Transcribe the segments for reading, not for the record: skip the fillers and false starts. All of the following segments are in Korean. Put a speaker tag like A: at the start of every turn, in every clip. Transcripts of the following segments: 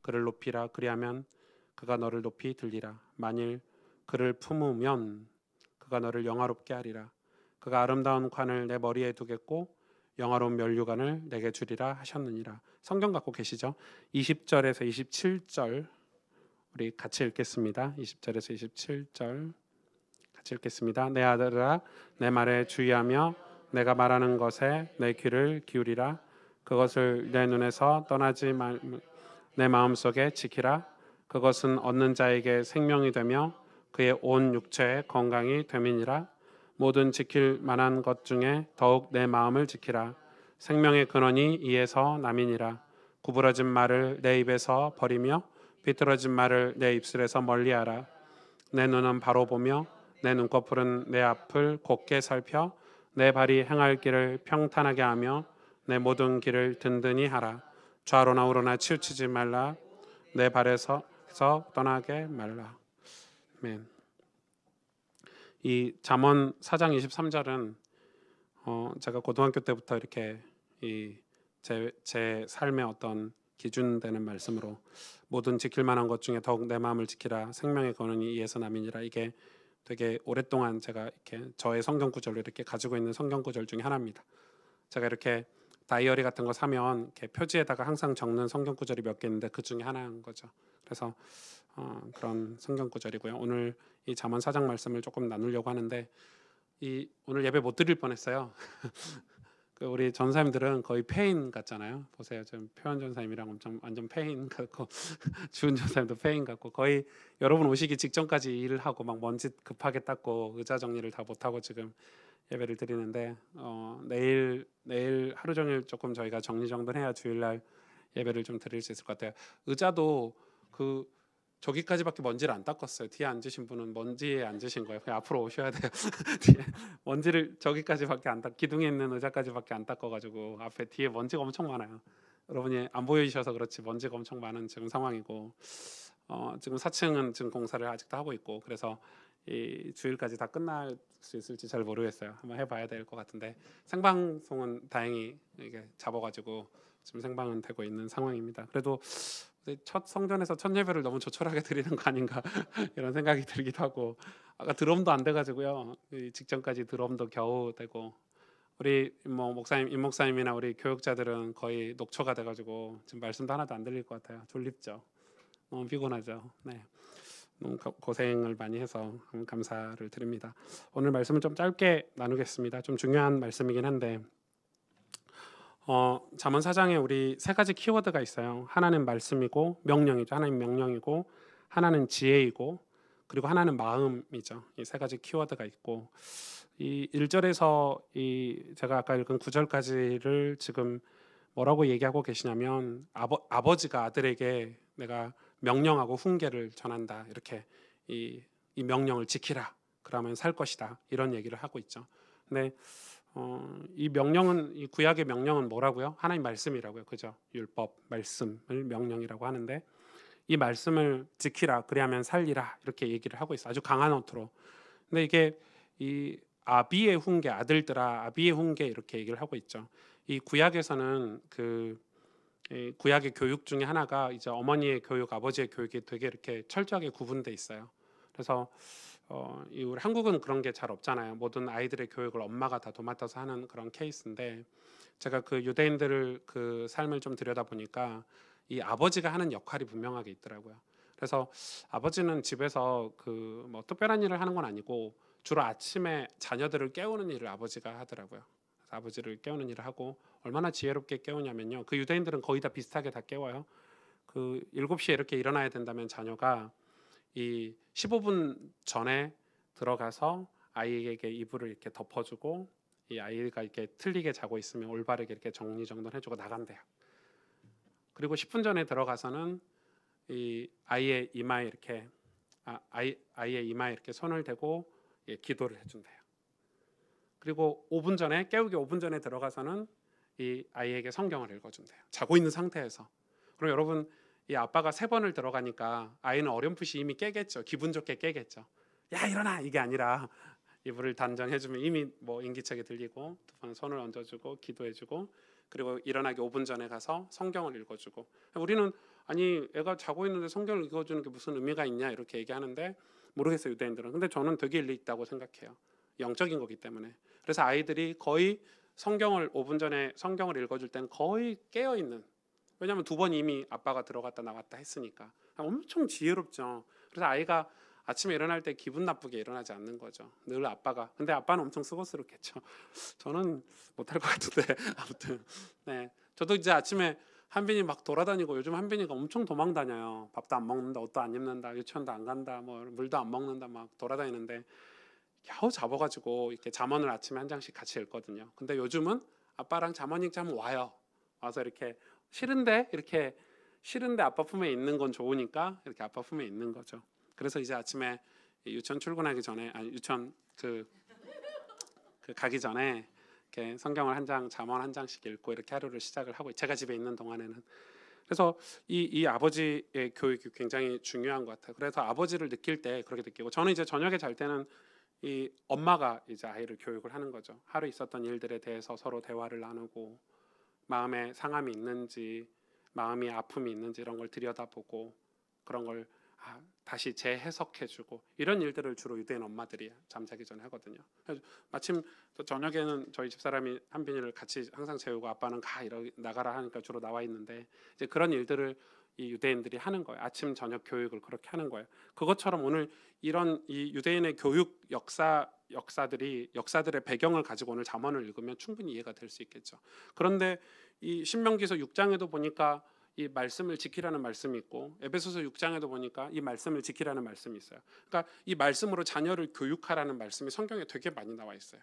A: 그를 높이라. 그리하면 그가 너를 높이 들리라. 만일 그를 품으면 그가 너를 영화롭게 하리라. 그가 아름다운 관을 내 머리에 두겠고 영화로운 면류관을 내게 주리라 하셨느니라. 성경 갖고 계시죠? 20절에서 27절 우리 같이 읽겠습니다. 20절에서 27절 같이 읽겠습니다. 내 아들아, 내 말에 주의하며 내가 말하는 것에 내 귀를 기울이라. 그것을 내 눈에서 떠나지 말, 내 마음속에 지키라. 그것은 얻는 자에게 생명이 되며 그의 온 육체의 건강이 됨이니라. 모든 지킬 만한 것 중에 더욱 내 마음을 지키라. 생명의 근원이 이에서 남이니라. 구부러진 말을 내 입에서 버리며 비뚤어진 말을 내 입술에서 멀리하라. 내 눈은 바로 보며 내 눈꺼풀은 내 앞을 곧게 살펴 내 발이 행할 길을 평탄하게 하며 내 모든 길을 든든히 하라. 좌로나 우로나 치우치지 말라. 내 발에서 떠나게 말라. 아멘. 이 잠언 4장 23절은 제가 고등학교 때부터 이렇게 제 삶의 어떤 기준 되는 말씀으로 모든 지킬 만한 것 중에 더욱 내 마음을 지키라. 생명의 근원이 이에서 남이니라. 이게 되게 오랫동안 제가 이렇게 저의 성경 구절로 이렇게 가지고 있는 성경 구절 중에 하나입니다. 제가 이렇게 다이어리 같은 거 사면 이렇게 표지에다가 항상 적는 성경 구절이 몇 개 있는데 그 중에 하나인 거죠. 그래서 그런 성경 구절이고요. 오늘 이 잠언 4장 말씀을 조금 나누려고 하는데 오늘 예배 못 드릴 뻔했어요. 그 우리 전사님들은 거의 폐인 같잖아요. 보세요, 지금 표현 전사님이랑 엄청 완전 폐인 같고 주은 전사님도 폐인 같고 거의 여러분 오시기 직전까지 일을 하고 막 먼지 급하게 닦고 의자 정리를 다 못하고 지금 예배를 드리는데 내일 하루 종일 조금 저희가 정리정돈해야 주일날 예배를 좀 드릴 수 있을 것 같아요. 의자도 그 저기까지밖에 먼지를 안 닦았어요. 뒤에 앉으신 분은 먼지에 앉으신 거예요. 그냥 앞으로 오셔야 돼요. 뒤에 먼지를 저기까지밖에 안 닦, 기둥에 있는 의자까지밖에 안 닦아가지고 앞에 뒤에 먼지가 엄청 많아요. 여러분이 안 보이셔서 그렇지 먼지가 엄청 많은 지금 상황이고 지금 4층은 지금 공사를 아직도 하고 있고 그래서 이 주일까지 다 끝날 수 있을지 잘 모르겠어요. 한번 해봐야 될 것 같은데 생방송은 다행히 이게 잡아가지고 지금 생방은 되고 있는 상황입니다. 그래도 첫 성전에서 첫 예배를 너무 조촐하게 드리는 거 아닌가 이런 생각이 들기도 하고 아까 드럼도 안 돼가지고요. 직전까지 드럼도 겨우 되고 우리 뭐 목사님, 임 목사님이나 우리 교육자들은 거의 녹초가 돼가지고 지금 말씀도 하나도 안 들릴 것 같아요. 졸립죠. 너무 피곤하죠. 네. 너무 고생을 많이 해서 감사를 드립니다. 오늘 말씀을 좀 짧게 나누겠습니다. 좀 중요한 말씀이긴 한데 잠언 4장에 우리 세 가지 키워드가 있어요. 하나는 말씀이고 명령이죠. 하나는 명령이고 하나는 지혜이고 그리고 하나는 마음이죠. 이 세 가지 키워드가 있고 이 1절에서 제가 아까 읽은 9절까지를 지금 뭐라고 얘기하고 계시냐면 아버지가 아들에게 내가 명령하고 훈계를 전한다. 이렇게 이 명령을 지키라. 그러면 살 것이다. 이런 얘기를 하고 있죠. 근데 이 명령은 이 구약의 명령은 뭐라고요? 하나님 말씀이라고요. 그죠? 율법 말씀을 명령이라고 하는데 이 말씀을 지키라. 그리하면 살리라. 이렇게 얘기를 하고 있어. 아주 강한 어투로. 근데 이게 이 아비의 훈계, 아들들아 아비의 훈계 이렇게 얘기를 하고 있죠. 이 구약에서는 이 구약의 교육 중에 하나가 이제 어머니의 교육, 아버지의 교육이 되게 이렇게 철저하게 구분돼 있어요. 그래서 우리 한국은 그런 게 잘 없잖아요. 모든 아이들의 교육을 엄마가 다 도맡아서 하는 그런 케이스인데 제가 그 유대인들을 그 삶을 좀 들여다 보니까 이 아버지가 하는 역할이 분명하게 있더라고요. 그래서 아버지는 집에서 그 뭐 특별한 일을 하는 건 아니고 주로 아침에 자녀들을 깨우는 일을 아버지가 하더라고요. 그래서 아버지를 깨우는 일을 하고 얼마나 지혜롭게 깨우냐면요. 그 유대인들은 거의 다 비슷하게 다 깨워요. 그 7시에 이렇게 일어나야 된다면 자녀가 이 15분 전에 들어가서 아이에게 이불을 이렇게 덮어주고 이 아이가 이렇게 틀리게 자고 있으면 올바르게 이렇게 정리정돈해주고 나간대요. 그리고 10분 전에 들어가서는 이 아이의 이마에 이렇게 아이의 이마에 이렇게 손을 대고 기도를 해준대요. 그리고 5분 전에 깨우기 5분 전에 들어가서는 이 아이에게 성경을 읽어준대요. 자고 있는 상태에서. 그럼 여러분 이 아빠가 3번을 들어가니까 아이는 어렴풋이 이미 깨겠죠. 기분 좋게 깨겠죠. 야 일어나 이게 아니라 이불을 단정해주면 이미 뭐 인기척이 들리고 2번 손을 얹어주고 기도해주고 그리고 일어나기 5분 전에 가서 성경을 읽어주고. 우리는 아니 애가 자고 있는데 성경을 읽어주는 게 무슨 의미가 있냐 이렇게 얘기하는데 모르겠어요, 유대인들은. 근데 저는 되게 일리 있다고 생각해요. 영적인 거기 때문에. 그래서 아이들이 거의 성경을 5분 전에 성경을 읽어줄 때는 거의 깨어 있는. 왜냐하면 2번 이미 아빠가 들어갔다 나왔다 했으니까. 엄청 지혜롭죠. 그래서 아이가 아침에 일어날 때 기분 나쁘게 일어나지 않는 거죠. 늘 아빠가. 근데 아빠는 엄청 수고스럽겠죠. 저는 못할 것 같은데 아무튼 네. 저도 이제 아침에 한빈이 막 돌아다니고, 요즘 한빈이가 엄청 도망 다녀요. 밥도 안 먹는다, 옷도 안 입는다, 유치원도 안 간다, 뭐 물도 안 먹는다 막 돌아다니는데 겨우 잡아가지고 이렇게 잠언을 아침에 한 장씩 같이 읽거든요. 근데 요즘은 아빠랑 잠언 읽자면 와요. 와서 이렇게 싫은데 아빠 품에 있는 건 좋으니까 이렇게 아빠 품에 있는 거죠. 그래서 이제 아침에 유치원 출근하기 전에, 아니 유치원 그 가기 전에 이렇게 성경을 한 장, 잠언 한 장씩 읽고 이렇게 하루를 시작을 하고, 제가 집에 있는 동안에는. 그래서 이 아버지의 교육이 굉장히 중요한 것 같아요. 그래서 아버지를 느낄 때 그렇게 느끼고, 저는 이제 저녁에 잘 때는 이 엄마가 이제 아이를 교육을 하는 거죠. 하루 있었던 일들에 대해서 서로 대화를 나누고, 마음에 상함이 있는지, 마음이 아픔이 있는지 이런 걸 들여다보고, 그런 걸 다시 재해석해주고, 이런 일들을 주로 유대인 엄마들이 잠자기 전에 하거든요. 마침 또 저녁에는 저희 집사람이 한빈이를 같이 항상 재우고, 아빠는 나가라 하니까 주로 나와 있는데, 이제 그런 일들을 이 유대인들이 하는 거예요. 아침 저녁 교육을 그렇게 하는 거예요. 그것처럼 오늘 이런 이 유대인의 교육 역사들의 배경을 가지고 오늘 잠언을 읽으면 충분히 이해가 될 수 있겠죠. 그런데 이 신명기서 6장에도 보니까 이 말씀을 지키라는 말씀이 있고, 에베소서 6장에도 보니까 이 말씀을 지키라는 말씀이 있어요. 그러니까 이 말씀으로 자녀를 교육하라는 말씀이 성경에 되게 많이 나와 있어요.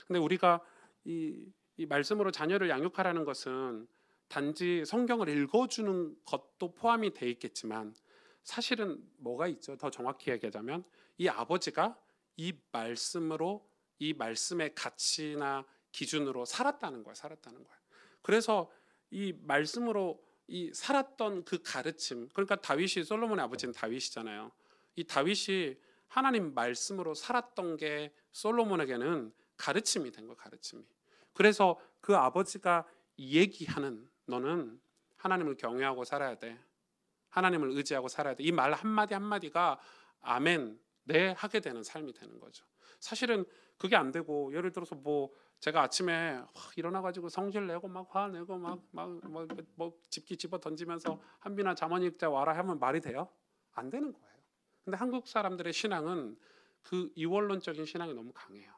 A: 근데 우리가 이 말씀으로 자녀를 양육하라는 것은 단지 성경을 읽어주는 것도 포함이 돼 있겠지만, 사실은 뭐가 있죠? 더 정확히 얘기하자면 이 아버지가 이 말씀으로, 이 말씀의 가치나 기준으로 살았다는 거예요. 그래서 이 말씀으로 이 살았던 그 가르침, 그러니까 다윗이, 솔로몬의 아버지는 다윗이잖아요. 이 다윗이 하나님 말씀으로 살았던 게 솔로몬에게는 가르침이 된 거예요. 가르침이. 그래서 그 아버지가 얘기하는, 너는 하나님을 경외하고 살아야 돼, 하나님을 의지하고 살아야 돼, 이 말 한마디 한마디가 아멘, 네 하게 되는 삶이 되는 거죠. 사실은 그게 안 되고, 예를 들어서 뭐 제가 아침에 일어나가지고 성질 내고 막 화내고 뭐 집기 집어 던지면서 한빈아 잠언 읽자 와라 하면 말이 돼요? 안 되는 거예요. 근데 한국 사람들의 신앙은 그 이원론적인 신앙이 너무 강해요.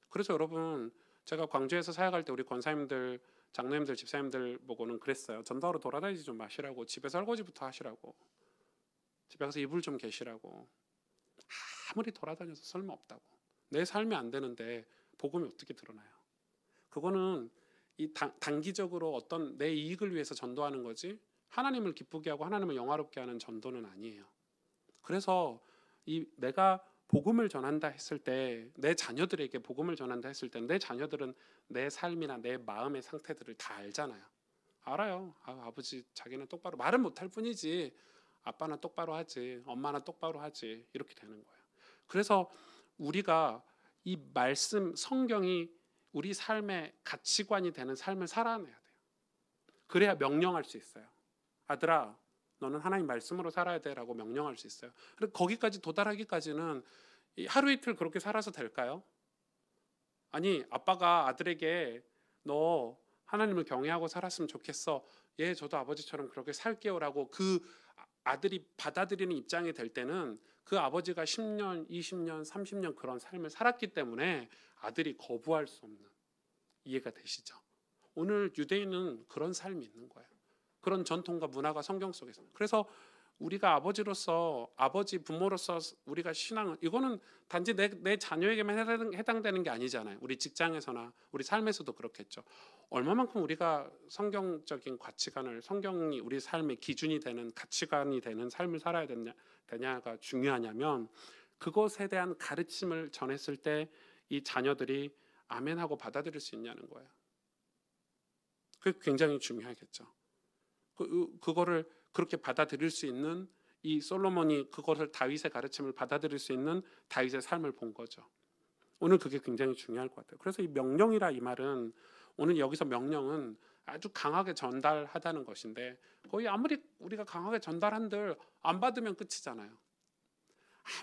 A: 그래서 여러분, 제가 광주에서 사역할 때 우리 권사님들, 장로님들, 집사님들 보고는 그랬어요. 전도하러 돌아다니지 좀 마시라고, 집에 설거지부터 하시라고, 집에 가서 이불 좀 개시라고. 아무리 돌아다녀서 쓸모없다고. 내 삶이 안 되는데 복음이 어떻게 드러나요? 그거는 이 단기적으로 어떤 내 이익을 위해서 전도하는 거지, 하나님을 기쁘게 하고 하나님을 영화롭게 하는 전도는 아니에요. 그래서 내가 복음을 전한다 했을 때, 내 자녀들에게 복음을 전한다 했을 때, 내 자녀들은 내 삶이나 내 마음의 상태들을 다 알잖아요. 알아요. 아버지 자기는 똑바로 말은 못할 뿐이지 아빠는 똑바로 하지, 엄마는 똑바로 하지, 이렇게 되는 거예요. 그래서 우리가 이 말씀, 성경이 우리 삶의 가치관이 되는 삶을 살아내야 돼요. 그래야 명령할 수 있어요. 아들아, 너는 하나님 말씀으로 살아야 돼라고 명령할 수 있어요. 그리고 거기까지 도달하기까지는 하루 이틀 그렇게 살아서 될까요? 아니, 아빠가 아들에게 너 하나님을 경외하고 살았으면 좋겠어, 예 저도 아버지처럼 그렇게 살게요라고 그 아들이 받아들이는 입장이 될 때는, 그 아버지가 10년, 20년, 30년 그런 삶을 살았기 때문에 아들이 거부할 수 없는, 이해가 되시죠? 오늘 유대인은 그런 삶이 있는 거예요. 그런 전통과 문화가 성경 속에서. 그래서 우리가 아버지로서, 아버지 부모로서 우리가 신앙은, 이거는 단지 내 자녀에게만 해당되는 게 아니잖아요. 우리 직장에서나 우리 삶에서도 그렇겠죠. 얼마만큼 우리가 성경적인 가치관을, 성경이 우리 삶의 기준이 되는, 가치관이 되는 삶을 살아야 되냐가 중요하냐면, 그것에 대한 가르침을 전했을 때 이 자녀들이 아멘하고 받아들일 수 있냐는 거예요. 그게 굉장히 중요하겠죠. 그거를 그렇게 받아들일 수 있는, 이 솔로몬이 그것을, 다윗의 가르침을 받아들일 수 있는 다윗의 삶을 본 거죠. 오늘 그게 굉장히 중요할 것 같아요. 그래서 이 명령이라 이 말은 오늘 여기서 명령은 아주 강하게 전달하다는 것인데 거의 아무리 우리가 강하게 전달한들 안 받으면 끝이잖아요.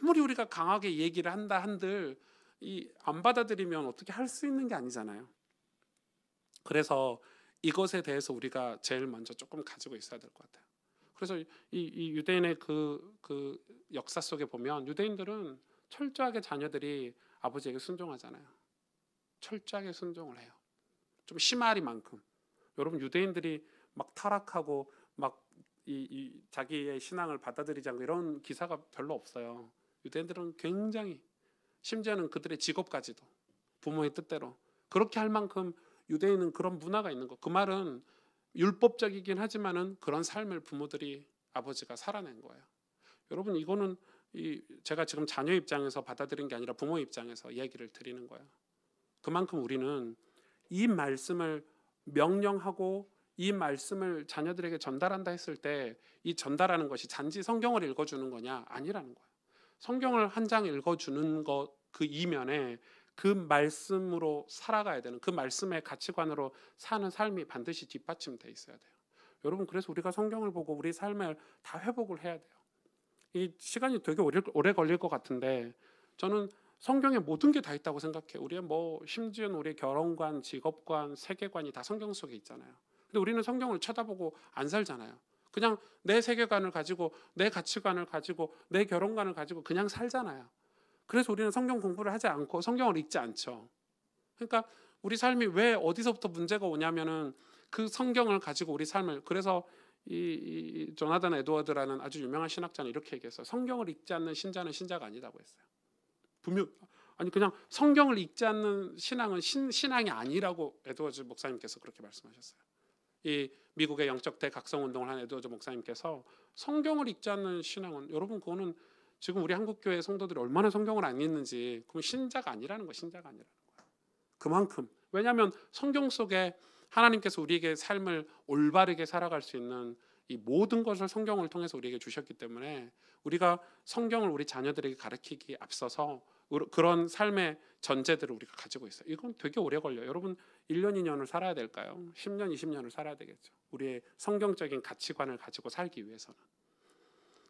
A: 아무리 우리가 강하게 얘기를 한다 한들 이 안 받아들이면 어떻게 할 수 있는 게 아니잖아요. 그래서 이것에 대해서 우리가 제일 먼저 조금 가지고 있어야 될 것 같아요. 그래서 이 유대인의 그 역사 속에 보면 유대인들은 철저하게 자녀들이 아버지에게 순종하잖아요. 철저하게 순종을 해요. 좀 심하리만큼. 여러분 유대인들이 막 타락하고 막 자기의 신앙을 받아들이지 않고 이런 기사가 별로 없어요. 유대인들은 굉장히 심지어는 그들의 직업까지도 부모의 뜻대로 그렇게 할 만큼 유대인은 그런 문화가 있는 거. 그 말은 율법적이긴 하지만은 그런 삶을 부모들이 아버지가 살아낸 거예요. 여러분 이거는 제가 지금 자녀 입장에서 받아들인 게 아니라 부모 입장에서 이야기를 드리는 거예요. 그만큼 우리는 이 말씀을 명령하고 이 말씀을 자녀들에게 전달한다 했을 때 이 전달하는 것이 단지 성경을 읽어주는 거냐? 아니라는 거예요. 성경을 한 장 읽어주는 것 그 이면에 그 말씀으로 살아가야 되는 그 말씀의 가치관으로 사는 삶이 반드시 뒷받침돼 있어야 돼요. 여러분 그래서 우리가 성경을 보고 우리 삶을 다 회복을 해야 돼요. 이 시간이 되게 오래 걸릴 것 같은데 저는 성경에 모든 게 다 있다고 생각해요. 우리의 심지어 우리의 결혼관, 직업관, 세계관이 다 성경 속에 있잖아요. 근데 우리는 성경을 쳐다보고 안 살잖아요. 그냥 내 세계관을 가지고 내 가치관을 가지고 내 결혼관을 가지고 그냥 살잖아요. 그래서 우리는 성경 공부를 하지 않고 성경을 읽지 않죠. 그러니까 우리 삶이 왜 어디서부터 문제가 오냐면은 그 성경을 가지고 우리 삶을 그래서 이 조나단 에드워드라는 아주 유명한 신학자는 이렇게 얘기했어요. 성경을 읽지 않는 신자는 신자가 아니다고 했어요. 분명 아니 그냥 성경을 읽지 않는 신앙은 신앙이 아니라고 에드워즈 목사님께서 그렇게 말씀하셨어요. 이 미국의 영적 대각성 운동을 한 에드워즈 목사님께서 성경을 읽지 않는 신앙은 여러분 그거는 지금 우리 한국교회 성도들이 얼마나 성경을 안 읽는지 그건 신자가 아니라는 거예요. 신자가 아니라는 거예요. 그만큼 왜냐하면 성경 속에 하나님께서 우리에게 삶을 올바르게 살아갈 수 있는 이 모든 것을 성경을 통해서 우리에게 주셨기 때문에 우리가 성경을 우리 자녀들에게 가르치기 앞서서 그런 삶의 전제들을 우리가 가지고 있어요. 이건 되게 오래 걸려요. 여러분 1년 2년을 살아야 될까요? 10년 20년을 살아야 되겠죠. 우리의 성경적인 가치관을 가지고 살기 위해서는.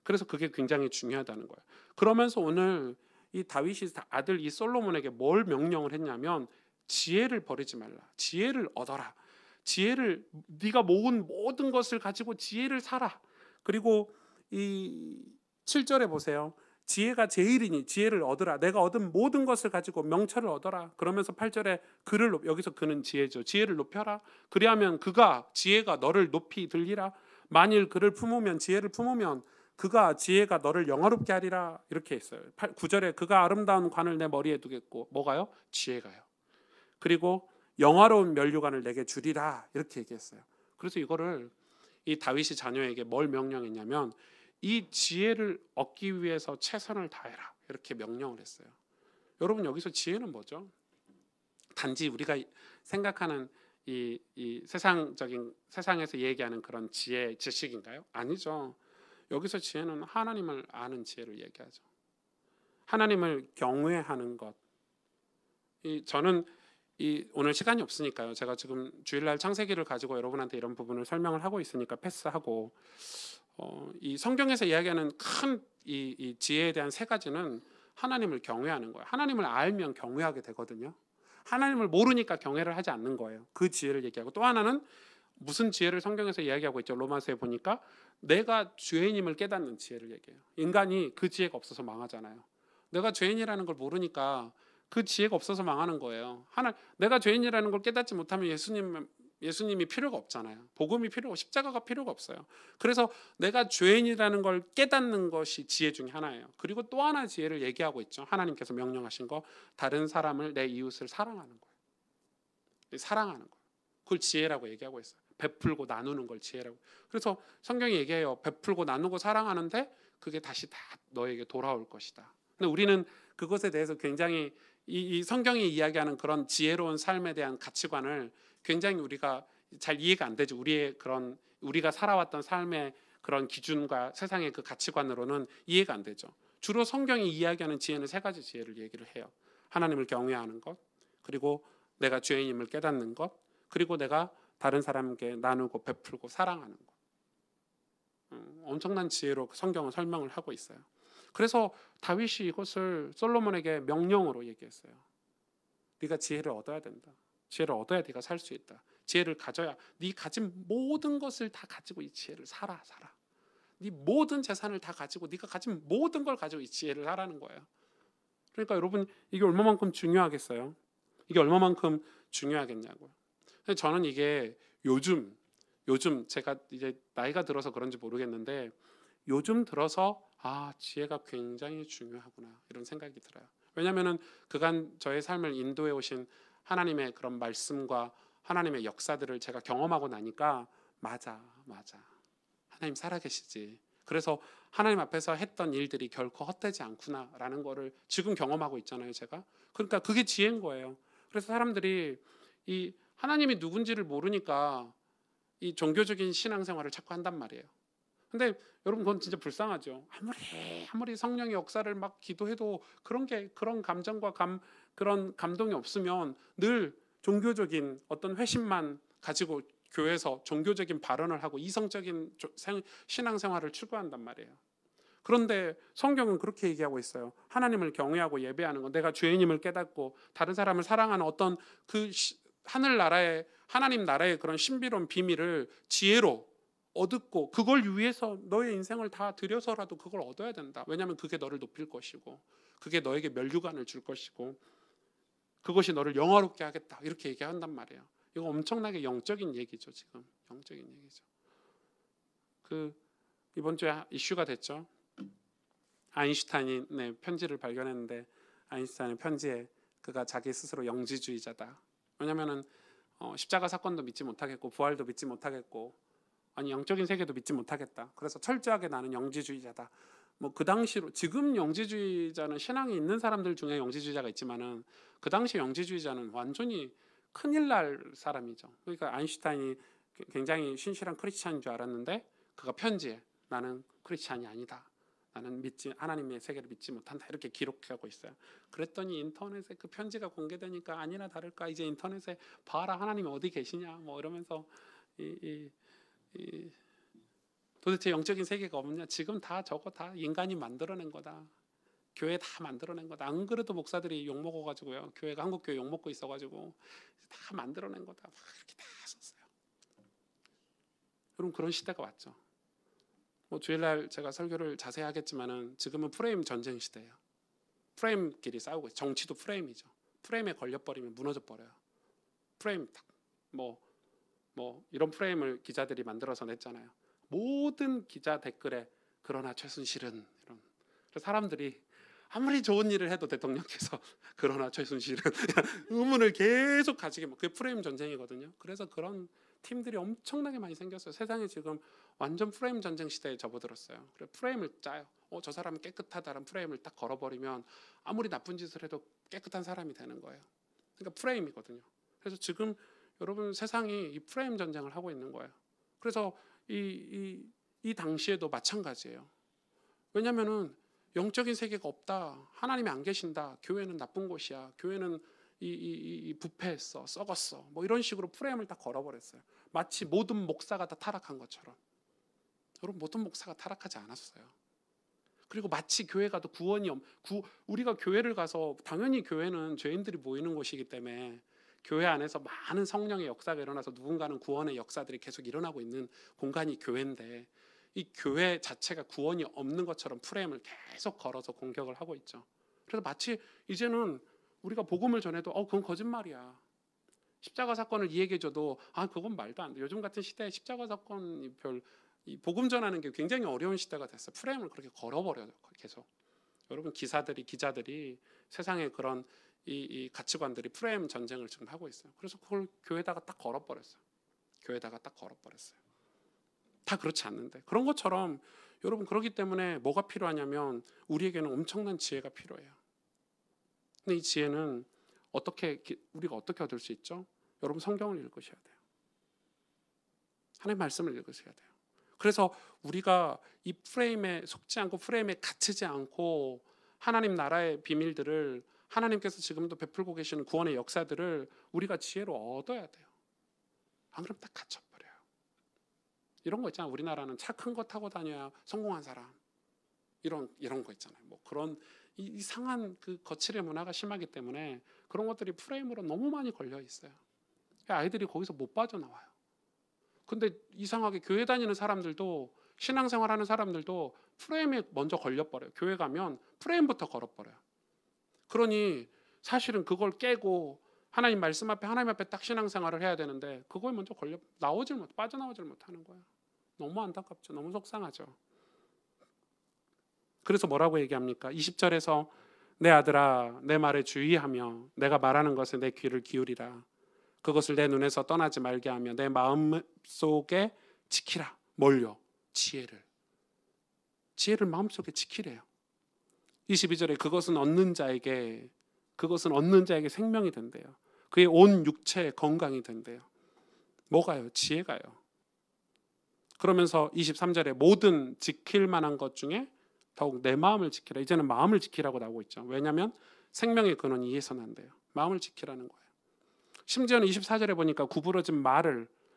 A: 그래서 그게 굉장히 중요하다는 거예요. 그러면서 오늘 이 다윗이 아들 이 솔로몬에게 뭘 명령을 했냐면 지혜를 버리지 말라. 지혜를 얻어라. 지혜를 네가 모은 모든 것을 가지고 지혜를 사라. 그리고 이 7절에 보세요. 지혜가 제일이니 지혜를 얻으라. 내가 얻은 모든 것을 가지고 명철을 얻어라. 그러면서 8절에 여기서 그는 지혜죠. 지혜를 높여라. 그리하면 지혜가 너를 높이 들리라. 만일 그를 품으면 지혜를 품으면 지혜가 너를 영화롭게 하리라. 이렇게 했어요. 9절에 그가 아름다운 관을 내 머리에 두겠고 뭐가요? 지혜가요. 그리고 영화로운 면류관을 내게 주리라. 이렇게 얘기했어요. 그래서 이거를 이 다윗이 자녀에게 뭘 명령했냐면 이 지혜를 얻기 위해서 최선을 다해라. 이렇게 명령을 했어요. 여러분 여기서 지혜는 뭐죠? 단지 우리가 생각하는 이 세상에서 얘기하는 그런 지혜, 지식인가요? 아니죠. 여기서 지혜는 하나님을 아는 지혜를 얘기하죠. 하나님을 경외하는 것. 저는 오늘 시간이 없으니까요. 제가 지금 주일날 창세기를 가지고 여러분한테 이런 부분을 설명을 하고 있으니까 패스하고 이 성경에서 이야기하는 큰 이 지혜에 대한 세 가지는 하나님을 경외하는 거예요. 하나님을 알면 경외하게 되거든요. 하나님을 모르니까 경외를 하지 않는 거예요. 그 지혜를 얘기하고 또 하나는 무슨 지혜를 성경에서 이야기하고 있죠. 로마서에 보니까 내가 죄인임을 깨닫는 지혜를 얘기해요. 인간이 그 지혜가 없어서 망하잖아요. 내가 죄인이라는 걸 모르니까 그 지혜가 없어서 망하는 거예요. 내가 죄인이라는 걸 깨닫지 못하면 예수님이 필요가 없잖아요. 복음이 필요고 십자가가 필요가 없어요. 그래서 내가 죄인이라는 걸 깨닫는 것이 지혜 중에 하나예요. 그리고 또 하나 지혜를 얘기하고 있죠. 하나님께서 명령하신 거 다른 사람을 내 이웃을 사랑하는 거예요. 사랑하는 거예요. 그걸 지혜라고 얘기하고 있어요. 베풀고 나누는 걸 지혜라고. 그래서 성경이 얘기해요. 베풀고 나누고 사랑하는데 그게 다시 다 너에게 돌아올 것이다. 근데 우리는 그것에 대해서 굉장히 이 성경이 이야기하는 그런 지혜로운 삶에 대한 가치관을 굉장히 우리가 잘 이해가 안 되죠. 우리가 살아왔던 삶의 그런 기준과 세상의 그 가치관으로는 이해가 안 되죠. 주로 성경이 이야기하는 지혜는 세 가지 지혜를 얘기를 해요. 하나님을 경외하는 것, 그리고 내가 죄인임을 깨닫는 것, 그리고 내가 다른 사람에게 나누고 베풀고 사랑하는 거. 엄청난 지혜로 성경은 설명을 하고 있어요. 그래서 다윗이 이것을 솔로몬에게 명령으로 얘기했어요. 네가 지혜를 얻어야 된다. 지혜를 얻어야 네가 살 수 있다. 지혜를 가져야 네 가진 모든 것을 다 가지고 이 지혜를 살아. 네 모든 재산을 다 가지고 네가 가진 모든 걸 가지고 이 지혜를 하라는 거예요. 그러니까 여러분 이게 얼마만큼 중요하겠어요? 이게 얼마만큼 중요하겠냐고요. 저는 이게 요즘 제가 이제 나이가 들어서 그런지 모르겠는데 요즘 들어서 지혜가 굉장히 중요하구나 이런 생각이 들어요. 왜냐하면은 그간 저의 삶을 인도해 오신 하나님의 그런 말씀과 하나님의 역사들을 제가 경험하고 나니까 맞아. 하나님 살아계시지. 그래서 하나님 앞에서 했던 일들이 결코 헛되지 않구나라는 거를 지금 경험하고 있잖아요, 제가. 그러니까 그게 지혜인 거예요. 그래서 사람들이 이 하나님이 누군지를 모르니까 이 종교적인 신앙생활을 자꾸 한단 말이에요. 근데 여러분 그건 진짜 불쌍하죠. 아무리 성령의 역사를 막 기도해도 그런 감정과 그런 감동이 없으면 늘 종교적인 어떤 회심만 가지고 교회에서 종교적인 발언을 하고 이성적인 신앙생활을 추구한단 말이에요. 그런데 성경은 그렇게 얘기하고 있어요. 하나님을 경외하고 예배하는 것, 내가 죄인임을 깨닫고 다른 사람을 사랑하는 어떤 그 하늘나라의 하나님 나라의 그런 신비로운 비밀을 지혜로 얻고 그걸 위해서 너의 인생을 다 들여서라도 그걸 얻어야 된다. 왜냐하면 그게 너를 높일 것이고 그게 너에게 멸류관을 줄 것이고 그것이 너를 영화롭게 하겠다. 이렇게 얘기한단 말이에요. 이거 엄청나게 영적인 얘기죠. 지금 영적인 얘기죠. 그 이번 주에 이슈가 됐죠. 아인슈타인의 편지를 발견했는데 아인슈타인의 편지에 그가 자기 스스로 영지주의자다. 왜냐하면은 십자가 사건도 믿지 못하겠고 부활도 믿지 못하겠고 영적인 세계도 믿지 못하겠다. 그래서 철저하게 나는 영지주의자다. 뭐 그 당시로 지금 영지주의자는 신앙이 있는 사람들 중에 영지주의자가 있지만은 그 당시 영지주의자는 완전히 큰일 날 사람이죠. 그러니까 아인슈타인이 굉장히 신실한 크리스찬인 줄 알았는데 그가 편지에 나는 크리스찬이 아니다. 나는 하나님의 세계를 믿지 못한다 이렇게 기록하고 있어요. 그랬더니 인터넷에 그 편지가 공개되니까 아니나 다를까 이제 인터넷에 봐라 하나님이 어디 계시냐 뭐 이러면서 이 도대체 영적인 세계가 없냐? 지금 다 저거 다 인간이 만들어낸 거다. 교회 다 만들어낸 거다. 안 그래도 목사들이 욕 먹어가지고요. 교회가 한국 교회 욕 먹고 있어가지고 다 만들어낸 거다. 막 이렇게 다 썼어요. 여러분 그런 시대가 왔죠. 뭐 주일날 제가 설교를 자세히 하겠지만은 지금은 프레임 전쟁 시대예요. 프레임끼리 싸우고 있어요. 정치도 프레임이죠. 프레임에 걸려버리면 무너져 버려요. 프레임 뭐 이런 프레임을 기자들이 만들어서 냈잖아요. 모든 기자 댓글에 그러나 최순실은 이런. 사람들이 아무리 좋은 일을 해도 대통령께서 그러나 최순실은 의문을 계속 가지게 그게 프레임 전쟁이거든요. 그래서 그런 팀들이 엄청나게 많이 생겼어요. 세상에 지금 완전 프레임 전쟁 시대에 접어들었어요. 그래 프레임을 짜요. 저 사람은 깨끗하다는 프레임을 딱 걸어버리면 아무리 나쁜 짓을 해도 깨끗한 사람이 되는 거예요. 그러니까 프레임이거든요. 그래서 지금 여러분 세상이 이 프레임 전쟁을 하고 있는 거예요. 그래서 이 당시에도 마찬가지예요. 왜냐하면은 영적인 세계가 없다. 하나님이 안 계신다. 교회는 나쁜 곳이야. 교회는 이 부패했어. 썩었어. 뭐 이런 식으로 프레임을 딱 걸어버렸어요. 마치 모든 목사가 다 타락한 것처럼. 여러분 모든 목사가 타락하지 않았어요. 그리고 마치 교회가 더 우리가 교회를 가서 당연히 교회는 죄인들이 모이는 곳이기 때문에 교회 안에서 많은 성령의 역사가 일어나서 누군가는 구원의 역사들이 계속 일어나고 있는 공간이 교회인데 이 교회 자체가 구원이 없는 것처럼 프레임을 계속 걸어서 공격을 하고 있죠. 그래서 마치 이제는 우리가 복음을 전해도 그건 거짓말이야. 십자가 사건을 이야기해줘도 그건 말도 안 돼. 요즘 같은 시대에 십자가 사건이 이 복음 전하는 게 굉장히 어려운 시대가 됐어요. 프레임을 그렇게 걸어버려요. 계속. 여러분 기자들이 세상의 그런 이 가치관들이 프레임 전쟁을 지금 하고 있어요. 그래서 그걸 교회에다가 딱 걸어버렸어요. 다 그렇지 않는데 그런 것처럼 여러분 그렇기 때문에 뭐가 필요하냐면 우리에게는 엄청난 지혜가 필요해요. 근데 이 지혜는 우리가 어떻게 얻을 수 있죠? 여러분 성경을 읽으셔야 돼요. 하나님의 말씀을 읽으셔야 돼요. 그래서 우리가 이 프레임에 속지 않고 프레임에 갇히지 않고 하나님 나라의 비밀들을 하나님께서 지금도 베풀고 계시는 구원의 역사들을 우리가 지혜로 얻어야 돼요. 안 그러면 딱 갇혀버려요. 이런 거 있잖아요. 우리나라는 차 큰 거 타고 다녀야 성공한 사람, 이런 거 있잖아요. 뭐 그런 이상한 그 거칠의 문화가 심하기 때문에 그런 것들이 프레임으로 너무 많이 걸려 있어요. 아이들이 거기서 못 빠져나와요. 근데 이상하게 교회 다니는 사람들도, 신앙생활하는 사람들도 프레임에 먼저 걸려버려요. 교회 가면 프레임부터 걸어버려요. 그러니 사실은 그걸 깨고 하나님 말씀 앞에, 하나님 앞에 딱 신앙생활을 해야 되는데 그걸 먼저 빠져나오질 못하는 거예요. 너무 안타깝죠. 너무 속상하죠. 그래서 뭐라고 얘기합니까? 20절에서 내 아들아 내 말에 주의하며 내가 말하는 것에 내 귀를 기울이라. 그것을 내 눈에서 떠나지 말게 하며 내 마음속에 지키라. 뭘요? 지혜를 마음속에 지키래요. 22절에 그것은 얻는 자에게 생명이 된대요. 그의 온 육체의 건강이 된대요. 뭐가요? 지혜가요. 그러면서 23절에 모든 지킬 만한 것 중에 더욱 내 마음을 지키라. 이제는 마음을 지키라고 나오고 있죠. 왜냐하면 생명의 근원이 이에서 난대요. 마음을 지키라는 거예요. 심지어는 24절에 보니까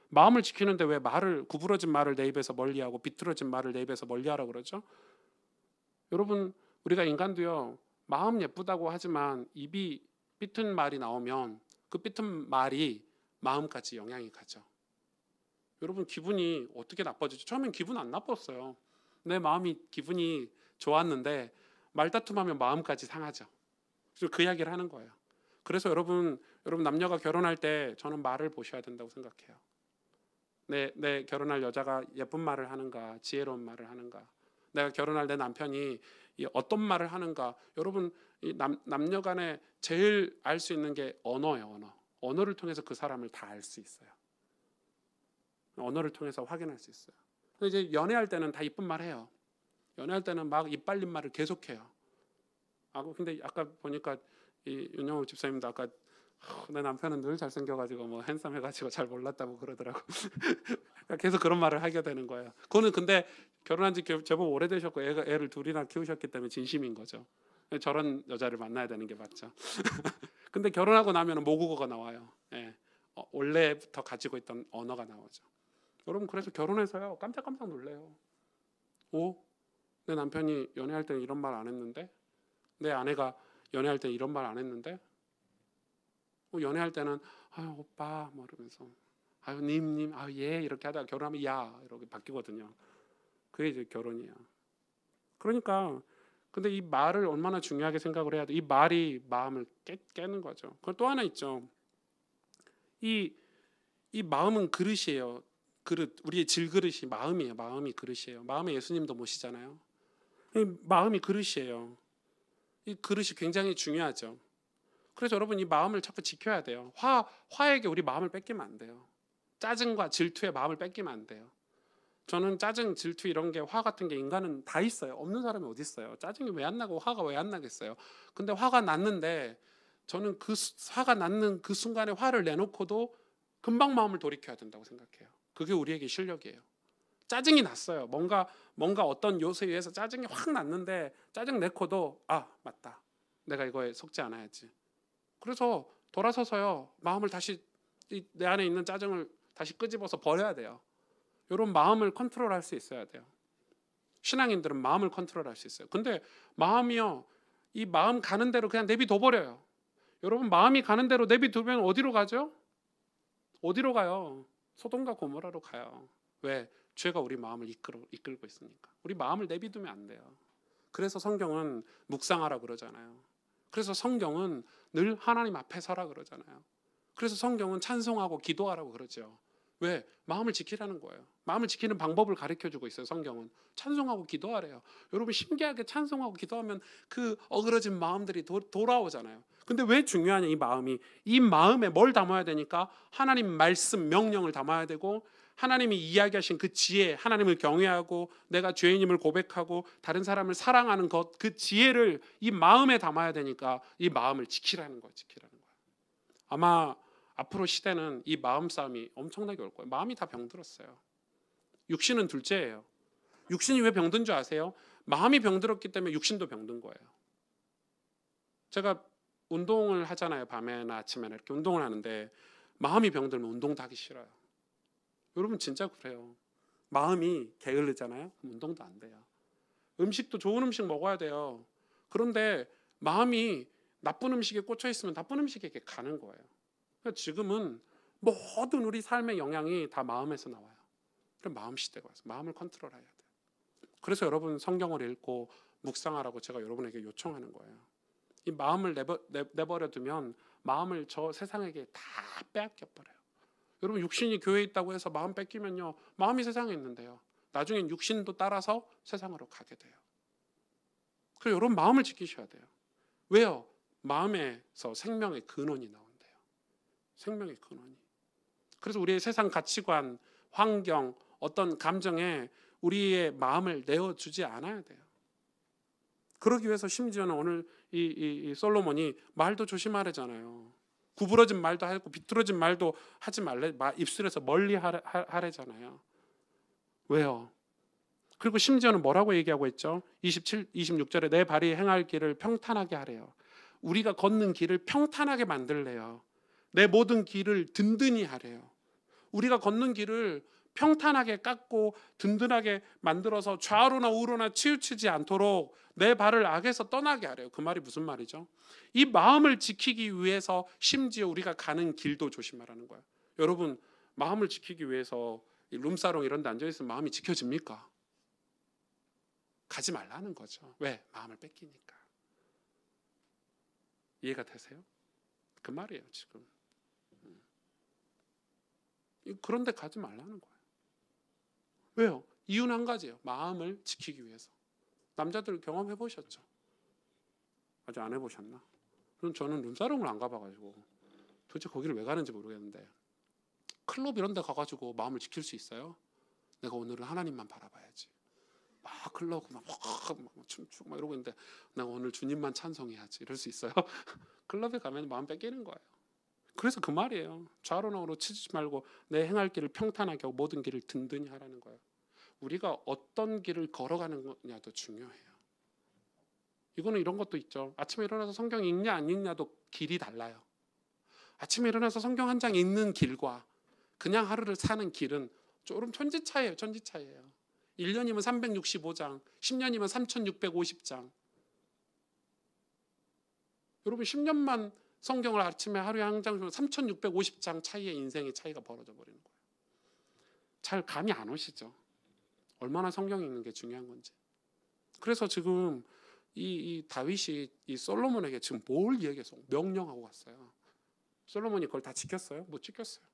A: 마음을 지키는데 왜 구부러진 말을 내 입에서 멀리하고 비뚤어진 말을 내 입에서 멀리하라고 그러죠? 여러분, 우리가 인간도요, 마음 예쁘다고 하지만 입이 삐튼 말이 나오면 그 삐튼 말이 마음까지 영향이 가죠. 여러분, 기분이 어떻게 나빠지죠? 처음엔 기분 안 나빴어요. 내 마음이 기분이 좋았는데 말다툼하면 마음까지 상하죠. 그래서 그 이야기를 하는 거예요. 그래서 여러분 남녀가 결혼할 때 저는 말을 보셔야 된다고 생각해요. 내 결혼할 여자가 예쁜 말을 하는가, 지혜로운 말을 하는가, 내가 결혼할 내 남편이 어떤 말을 하는가. 여러분, 이 남녀 간에 제일 알 수 있는 게 언어예요. 언어를 통해서 그 사람을 다 알 수 있어요. 언어를 통해서 확인할 수 있어요. 근데 이제 연애할 때는 다 이쁜 말 해요. 연애할 때는 막 입 빨린 말을 계속해요. 근데 아까 보니까 이 윤영욱 집사님도 아까 내 남편은 늘 잘생겨가지고 뭐 핸섬해가지고 잘 몰랐다고 그러더라고. 계속 그런 말을 하게 되는 거예요. 그거는 근데 결혼한 지 제법 오래되셨고 애를 둘이나 키우셨기 때문에 진심인 거죠. 저런 여자를 만나야 되는 게 맞죠. 근데 결혼하고 나면 모국어가 나와요. 예. 원래부터 가지고 있던 언어가 나오죠. 여러분, 그래서 결혼해서요 깜짝깜짝 놀래요. 내 남편이 연애할 때는 이런 말 안 했는데, 내 아내가 연애할 때 이런 말 안 했는데, 연애할 때는 아유 오빠 뭐 이러면서 아유 님 아유 예 이렇게 하다가 결혼하면 야 이렇게 바뀌거든요. 그게 이제 결혼이에요. 그러니까 근데 이 말을 얼마나 중요하게 생각을 해야 돼. 이 말이 마음을 깨는 거죠. 그리고 또 하나 있죠. 이 마음은 그릇이에요. 그릇, 우리의 질그릇이 마음이에요. 마음이 그릇이에요. 마음에 예수님도 모시잖아요. 이 마음이 그릇이에요. 이 그릇이 굉장히 중요하죠. 그래서 여러분 이 마음을 자꾸 지켜야 돼요. 화에게 우리 마음을 뺏기면 안 돼요. 짜증과 질투에 마음을 뺏기면 안 돼요. 저는 짜증, 질투 이런 게, 화 같은 게 인간은 다 있어요. 없는 사람이 어디 있어요? 짜증이 왜 안 나고 화가 왜 안 나겠어요? 근데 화가 났는데 저는 화가 났는 그 순간에 화를 내놓고도 금방 마음을 돌이켜야 된다고 생각해요. 그게 우리에게 실력이에요. 짜증이 났어요. 뭔가 어떤 요소에 의해서 짜증이 확 났는데 짜증 내고도 맞다. 내가 이거에 속지 않아야지. 그래서 돌아서서요 마음을 다시 내 안에 있는 짜증을 다시 끄집어서 버려야 돼요. 이런 마음을 컨트롤할 수 있어야 돼요. 신앙인들은 마음을 컨트롤할 수 있어요. 근데 마음이요, 이 마음 가는 대로 그냥 내비둬 버려요. 여러분, 마음이 가는 대로 내비두면 어디로 가죠? 어디로 가요? 소돔과 고모라로 가요. 왜? 죄가 우리 마음을 이끌고 있으니까. 우리 마음을 내비두면 안 돼요. 그래서 성경은 묵상하라 그러잖아요. 그래서 성경은 늘 하나님 앞에 서라 그러잖아요. 그래서 성경은 찬송하고 기도하라고 그러죠. 왜? 마음을 지키라는 거예요. 마음을 지키는 방법을 가르쳐주고 있어요. 성경은 찬송하고 기도하래요. 여러분, 신기하게 찬송하고 기도하면 그 어그러진 마음들이 돌아오잖아요. 근데 왜 중요하냐, 이 마음에 뭘 담아야 되니까 하나님 말씀 명령을 담아야 되고, 하나님이 이야기하신 그 지혜, 하나님을 경외하고 내가 죄인임을 고백하고 다른 사람을 사랑하는 것, 그 지혜를 이 마음에 담아야 되니까 이 마음을 지키라는 거예요. 아마 앞으로 시대는 이 마음 싸움이 엄청나게 올 거예요. 마음이 다 병들었어요. 육신은 둘째예요. 육신이 왜 병든 줄 아세요? 마음이 병들었기 때문에 육신도 병든 거예요. 제가 운동을 하잖아요. 밤에나 아침에나 이렇게 운동을 하는데 마음이 병들면 운동도 하기 싫어요. 여러분 진짜 그래요. 마음이 게을르잖아요. 그럼 운동도 안 돼요. 음식도 좋은 음식 먹어야 돼요. 그런데 마음이 나쁜 음식에 꽂혀 있으면 나쁜 음식에게 가는 거예요. 그러니까 지금은 모든 우리 삶의 영향이 다 마음에서 나와요. 그럼 마음 시대가 와서 마음을 컨트롤해야 돼요. 그래서 여러분 성경을 읽고 묵상하라고 제가 여러분에게 요청하는 거예요. 이 마음을 내버려 두면 마음을 저 세상에게 다 빼앗겨 버려요. 여러분 육신이 교회에 있다고 해서 마음 뺏기면요, 마음이 세상에 있는데요, 나중엔 육신도 따라서 세상으로 가게 돼요. 그래서 여러분 마음을 지키셔야 돼요. 왜요? 마음에서 생명의 근원이 나온대요. 생명의 근원이. 그래서 우리의 세상 가치관, 환경, 어떤 감정에 우리의 마음을 내어주지 않아야 돼요. 그러기 위해서 심지어는 오늘 이 솔로몬이 말도 조심하래잖아요. 구부러진 말도 하고 비뚤어진 말도 하지 말래. 입술에서 멀리 하래잖아요. 왜요? 그리고 심지어는 뭐라고 얘기하고 있죠? 27, 26절에 내 발이 행할 길을 평탄하게 하래요. 우리가 걷는 길을 평탄하게 만들래요. 내 모든 길을 든든히 하래요. 우리가 걷는 길을 평탄하게 깎고 든든하게 만들어서 좌우로나 우로나 치우치지 않도록 내 발을 악에서 떠나게 하래요. 그 말이 무슨 말이죠? 이 마음을 지키기 위해서 심지어 우리가 가는 길도 조심하라는 거예요. 여러분, 마음을 지키기 위해서 룸사롱 이런 데 앉아있으면 마음이 지켜집니까? 가지 말라는 거죠. 왜? 마음을 뺏기니까. 이해가 되세요? 그 말이에요 지금. 그런데 가지 말라는 거예요. 왜요? 이유는 한 가지예요. 마음을 지키기 위해서. 남자들 경험해 보셨죠? 아직 안 해보셨나? 그럼 저는 룸사롱을 안 가봐가지고 도대체 거기를 왜 가는지 모르겠는데, 클럽 이런 데 가가지고 마음을 지킬 수 있어요? 내가 오늘은 하나님만 바라봐야지. 막 클럽 막 춤추고 막 이러고 있는데 내가 오늘 주님만 찬송해야지 이럴 수 있어요? 클럽에 가면 마음 뺏기는 거예요. 그래서 그 말이에요. 좌로나 우로 치지 말고 내 행할 길을 평탄하게 하고 모든 길을 든든히 하라는 거예요. 우리가 어떤 길을 걸어가는 거냐도 중요해요. 이거는 이런 것도 있죠. 아침에 일어나서 성경 읽냐 안 읽냐도 길이 달라요. 아침에 일어나서 성경 한 장 읽는 길과 그냥 하루를 사는 길은 조금 천지 차이예요. 천지 차이예요. 1년이면 365장, 10년이면 3650장. 여러분 10년만 성경을 아침에 하루에 한 장, 3650장 차이의 인생의 차이가 벌어져 버리는 거예요. 잘 감이 안 오시죠? 얼마나 성경 읽는 게 중요한 건지. 그래서 지금 이 다윗이 이 솔로몬에게 지금 뭘 얘기해서 명령하고 갔어요. 솔로몬이 그걸 다 지켰어요? 못 지켰어요.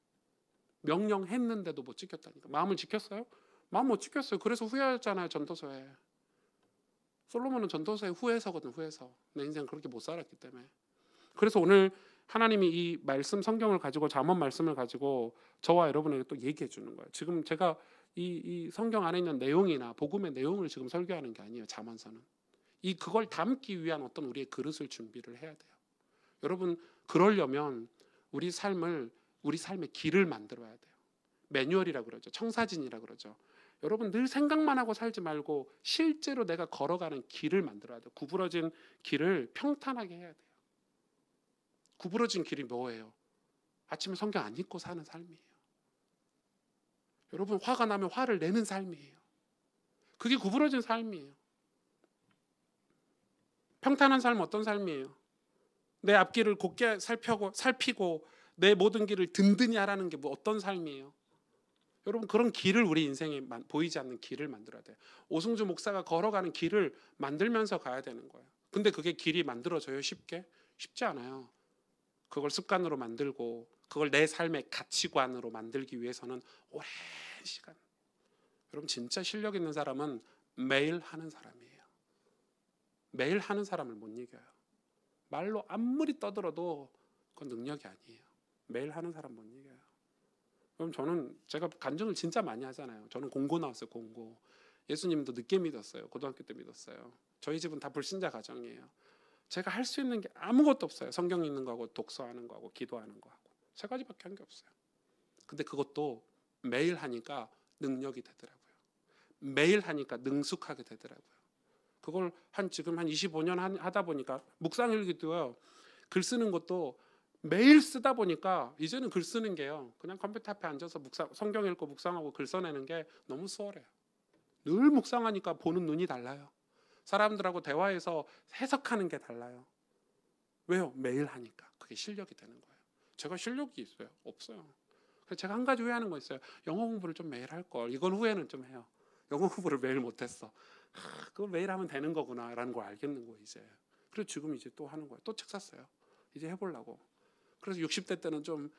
A: 명령했는데도 못 지켰다니까. 마음을 지켰어요? 마음 못 지켰어요. 그래서 후회했잖아요. 전도서에. 솔로몬은 전도서에 후회서거든. 후회서. 내 인생 그렇게 못 살았기 때문에. 그래서 오늘 하나님이 이 말씀 성경을 가지고 잠언 말씀을 가지고 저와 여러분에게 또 얘기해 주는 거예요. 지금 제가 이 성경 안에 있는 내용이나 복음의 내용을 지금 설교하는 게 아니에요. 잠언서는. 그걸 담기 위한 어떤 우리의 그릇을 준비를 해야 돼요. 여러분, 그러려면 우리 삶의 길을 만들어야 돼요. 매뉴얼이라 그러죠. 청사진이라 그러죠. 여러분 늘 생각만 하고 살지 말고 실제로 내가 걸어가는 길을 만들어야 돼요. 구부러진 길을 평탄하게 해야 돼요. 구부러진 길이 뭐예요? 아침에 성경 안 읽고 사는 삶이에요. 여러분 화가 나면 화를 내는 삶이에요. 그게 구부러진 삶이에요. 평탄한 삶은 어떤 삶이에요? 내 앞길을 곧게 살피고 내 모든 길을 든든히 하라는 게 뭐 어떤 삶이에요? 여러분 그런 길을 우리 인생에 보이지 않는 길을 만들어야 돼요. 오승주 목사가 걸어가는 길을 만들면서 가야 되는 거예요. 근데 그게 길이 만들어져요? 쉽게? 쉽지 않아요. 그걸 습관으로 만들고 그걸 내 삶의 가치관으로 만들기 위해서는 오랜 시간. 여러분 진짜 실력 있는 사람은 매일 하는 사람이에요. 매일 하는 사람을 못 이겨요. 말로 아무리 떠들어도 그건 능력이 아니에요. 매일 하는 사람 못 이겨요. 그럼 제가 간증을 진짜 많이 하잖아요. 저는 공고 나왔어요. 공고. 예수님도 늦게 믿었어요. 고등학교 때 믿었어요. 저희 집은 다 불신자 가정이에요. 제가 할 수 있는 게 아무것도 없어요. 성경 읽는 거하고 독서하는 거하고 기도하는 거하고 세 가지밖에 한 게 없어요. 근데 그것도 매일 하니까 능력이 되더라고요. 매일 하니까 능숙하게 되더라고요. 그걸 지금 한 25년 하다 보니까 묵상 일기도요. 글 쓰는 것도 매일 쓰다 보니까 이제는 글 쓰는 게요, 그냥 컴퓨터 앞에 앉아서 성경 읽고 묵상하고 글 써내는 게 너무 수월해요. 늘 묵상하니까 보는 눈이 달라요. 사람들하고 대화해서 해석하는 게 달라요. 왜요? 매일 하니까 그게 실력이 되는 거예요. 제가 실력이 있어요? 없어요. 그래서 제가 한 가지 후회하는 거 있어요. 영어 공부를 좀 매일 할 걸. 이건 후회는 좀 해요. 영어 공부를 매일 못했어. 그걸 매일 하면 되는 거구나라는 걸 알겠는 거예요 이제. 그래서 지금 이제 또 하는 거예요. 또 책 샀어요. 이제 해보려고. 그래서 60대 때는 좀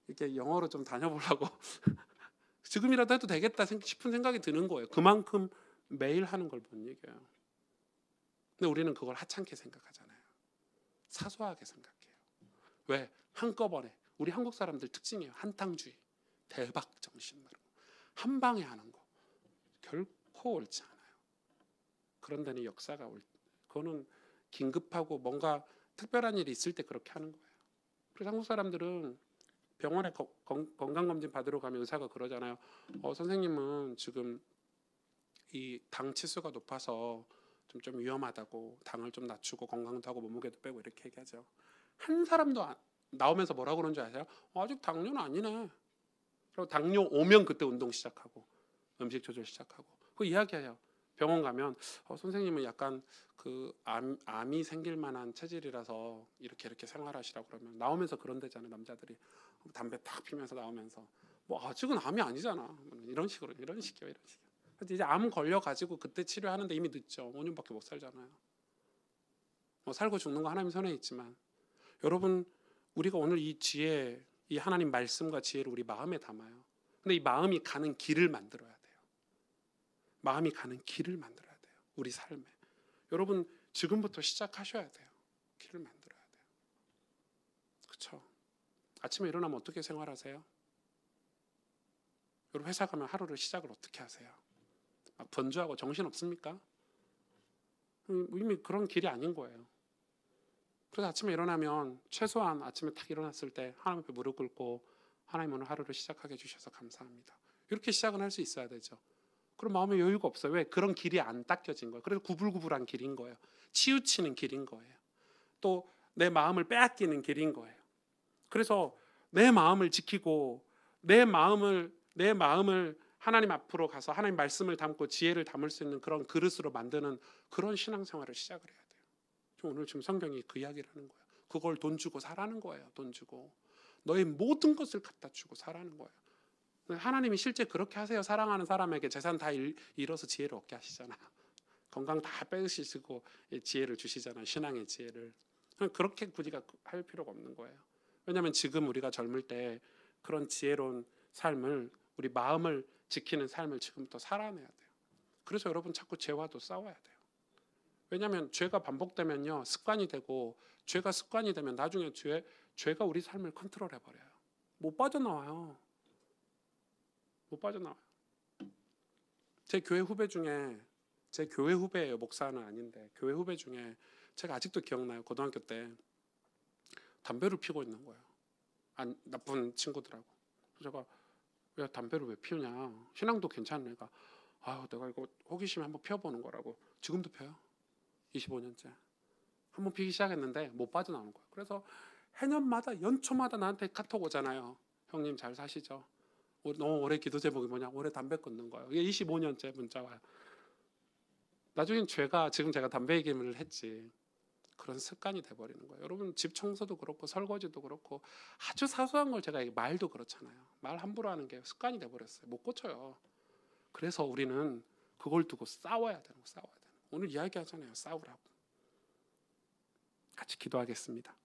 A: 이렇게 영어로 좀 다녀보려고 지금이라도 해도 되겠다 싶은 생각이 드는 거예요. 그만큼 매일 하는 걸 본 얘기예요. 근데 우리는 그걸 하찮게 생각하잖아요. 사소하게 생각해요. 왜? 한꺼번에. 우리 한국 사람들 특징이에요. 한탕주의, 대박 정신, 한 방에 하는 거 결코 옳지 않아요. 그런 데는 역사가 그거는 긴급하고 뭔가 특별한 일이 있을 때 그렇게 하는 거예요. 그래서 한국 사람들은 병원에 건강검진 받으러 가면 의사가 그러잖아요. 선생님은 지금 이 당 치수가 높아서 좀 위험하다고, 당을 좀 낮추고 건강도 하고 몸무게도 빼고 이렇게 얘기하죠. 한 사람도 나오면서 뭐라고 그러는 줄 아세요? 아직 당뇨는 아니네. 그리고 당뇨 오면 그때 운동 시작하고 음식 조절 시작하고 그 이야기해요. 병원 가면 선생님은 약간 그 암이 생길 만한 체질이라서 이렇게 생활하시라고 그러면 나오면서 그런 데잖아요. 남자들이 담배 탁 피면서 나오면서 뭐 아직은 암이 아니잖아. 이런 식이요. 그래서 이제 암 걸려 가지고 그때 치료하는데 이미 늦죠. 5년밖에 못 살잖아요. 살고 죽는 거 하나님 손에 있지만, 여러분 우리가 오늘 이 지혜, 이 하나님 말씀과 지혜를 우리 마음에 담아요. 근데 이 마음이 가는 길을 만들어야 돼요. 마음이 가는 길을 만들어야 돼요. 우리 삶에. 여러분 지금부터 시작하셔야 돼요. 길을 만들어야 돼요. 그렇죠? 아침에 일어나면 어떻게 생활하세요? 여러분 회사 가면 하루를 시작을 어떻게 하세요? 막 번주하고 정신 없습니까? 이미 그런 길이 아닌 거예요. 그래서 아침에 일어나면 최소한 아침에 딱 일어났을 때 하나님 앞에 무릎 꿇고, 하나님 오늘 하루를 시작하게 해주셔서 감사합니다. 이렇게 시작은 할 수 있어야 되죠. 그럼 마음에 여유가 없어요. 왜? 그런 길이 안 닦여진 거예요. 그래서 구불구불한 길인 거예요. 치우치는 길인 거예요. 또 내 마음을 빼앗기는 길인 거예요. 그래서 내 마음을 지키고 내 마음을 하나님 앞으로 가서 하나님 말씀을 담고 지혜를 담을 수 있는 그런 그릇으로 만드는 그런 신앙생활을 시작을 해야 돼요. 오늘 지금 성경이 그 이야기를 하는 거예요. 그걸 돈 주고 사라는 거예요. 돈 주고 너의 모든 것을 갖다 주고 사라는 거예요. 하나님이 실제 그렇게 하세요. 사랑하는 사람에게 재산 다 잃어서 지혜를 얻게 하시잖아요. 건강 다 빼으시고 지혜를 주시잖아요. 신앙의 지혜를. 그렇게 우리가 할 필요가 없는 거예요. 왜냐하면 지금 우리가 젊을 때 그런 지혜로운 삶을, 우리 마음을 지키는 삶을 지금부터 살아내야 돼요. 그래서 여러분 자꾸 죄와도 싸워야 돼요. 왜냐하면 죄가 반복되면요 습관이 되고, 죄가 습관이 되면 나중에 죄가 우리 삶을 컨트롤해 버려요. 못 빠져나와요. 못 빠져나와요. 제 교회 후배예요. 목사는 아닌데 교회 후배 중에 제가 아직도 기억나요. 고등학교 때 담배를 피고 있는 거예요. 나쁜 친구들하고. 제가 왜 담배를 왜 피우냐, 신앙도 괜찮은 애가 내가 이거 호기심에 한번 피워보는 거라고. 지금도 펴요. 25년째 한번 피기 시작했는데 못 빠져나오는 거예요. 그래서 해년마다 연초마다 나한테 카톡 오잖아요. 형님 잘 사시죠? 너무 올해 기도 제목이 뭐냐? 올해 담배 끊는 거예요. 이게 25년째 문자 와요. 나중엔 지금 제가 담배 얘기를 했지, 그런 습관이 돼버리는 거예요. 여러분 집 청소도 그렇고 설거지도 그렇고 아주 사소한 걸 제가 말도 그렇잖아요. 말 함부로 하는 게 습관이 돼버렸어요. 못 고쳐요. 그래서 우리는 그걸 두고 싸워야 되는. 오늘 이야기하잖아요. 싸우라고. 같이 기도하겠습니다.